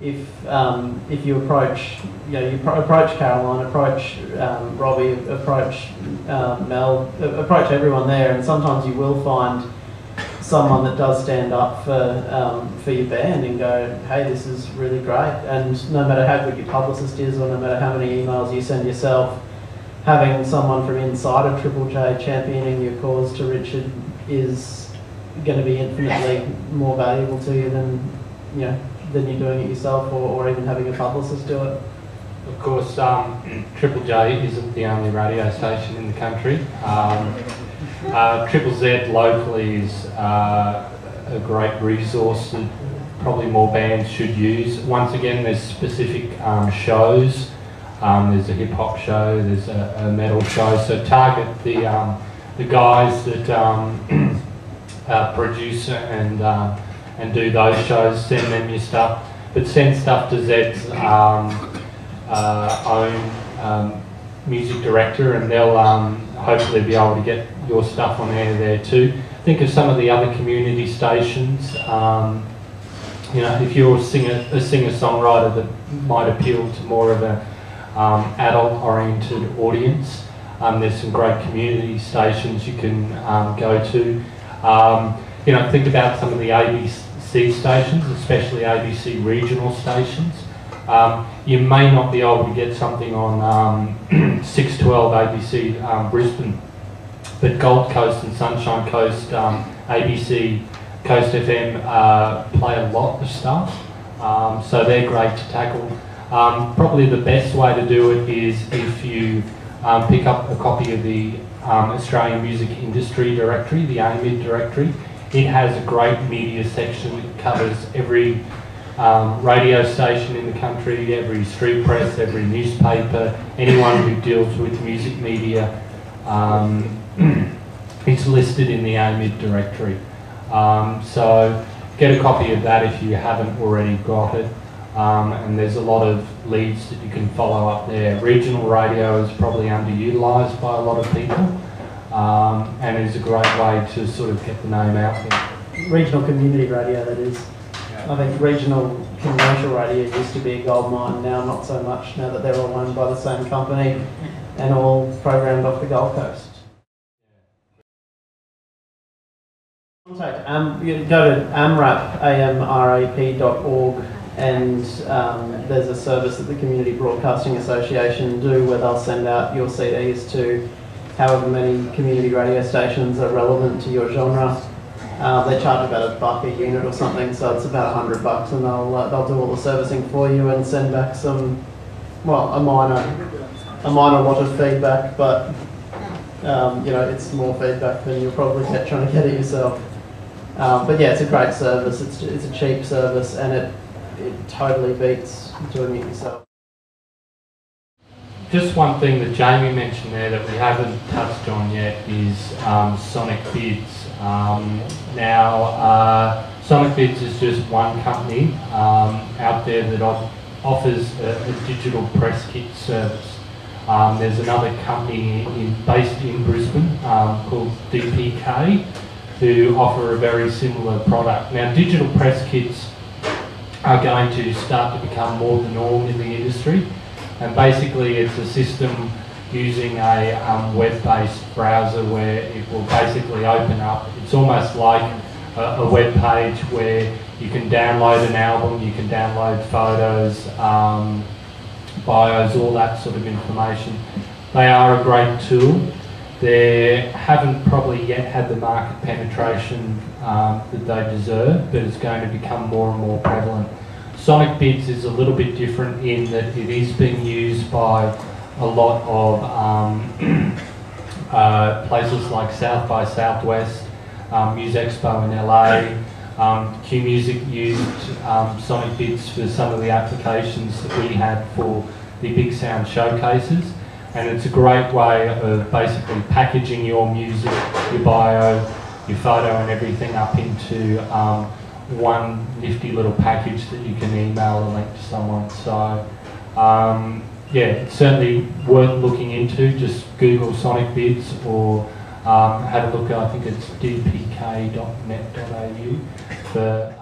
if you approach, approach Caroline, approach Robbie, approach Mel, approach everyone there, and sometimes you will find someone that does stand up for your band and go, hey, this is really great. And no matter how good your publicist is, or no matter how many emails you send yourself, having someone from inside of Triple J championing your cause to Richard is going to be infinitely more valuable to you than than you doing it yourself, or even having a publicist do it. Of course, Triple J isn't the only radio station in the country. Triple Z locally is a great resource that probably more bands should use. Once again, there's specific shows. There's a hip hop show, there's a metal show. So target the guys that produce and do those shows. Send them your stuff, but send stuff to Zed's own music director, and they'll hopefully be able to get your stuff on air there too. Think of some of the other community stations. If you're a singer-songwriter that might appeal to more of a adult-oriented audience, there's some great community stations you can go to. Think about some of the ABC stations, especially ABC regional stations. You may not be able to get something on 612 ABC Brisbane, but Gold Coast and Sunshine Coast, ABC Coast FM play a lot of stuff, so they're great to tackle. Probably the best way to do it is if you pick up a copy of the Australian Music Industry Directory, the AMRAP directory. It has a great media section that covers every radio station in the country, every street press, every newspaper, anyone who deals with music media is listed in the AMRAP directory. So get a copy of that if you haven't already got it. And there's a lot of leads that you can follow up there. Regional radio is probably underutilised by a lot of people, and is a great way to sort of get the name out there. Regional community radio, that is. Yeah. I think regional commercial radio used to be a gold mine, now not so much, now that they're all owned by the same company and all programmed off the Gold Coast. Contact, you go to AMRAP, amrap.org, and there's a service that the Community Broadcasting Association do where they'll send out your CDs to however many community radio stations are relevant to your genre. They charge about $1 a unit or something, so it's about $100, and they'll do all the servicing for you and send back some, well, a minor lot of feedback, but it's more feedback than you'll probably get trying to get it yourself. But yeah, it's a great service. It's a cheap service, and it totally beats doing it yourself. Just one thing that Jamie mentioned there that we haven't touched on yet is Sonic Bids. Sonic Bids is just one company out there that offers a digital press kit service. There's another company based in Brisbane called DPK who offer a very similar product. Now, digital press kits are going to start to become more the norm in the industry, and basically it's a system using a web-based browser where it will basically open up. It's almost like a web page where you can download an album, you can download photos, bios, all that sort of information. They are a great tool. They haven't probably yet had the market penetration that they deserve, but it's going to become more and more prevalent. Sonic Bids is a little bit different in that it is being used by a lot of places like South by Southwest, Musexpo in LA. Q Music used Sonic Bids for some of the applications that we had for the Big Sound showcases. And it's a great way of basically packaging your music, your bio, your photo and everything up into one nifty little package that you can email a link to someone. So yeah, it's certainly worth looking into. Just Google Sonic Bids or have a look at, I think it's dpk.net.au for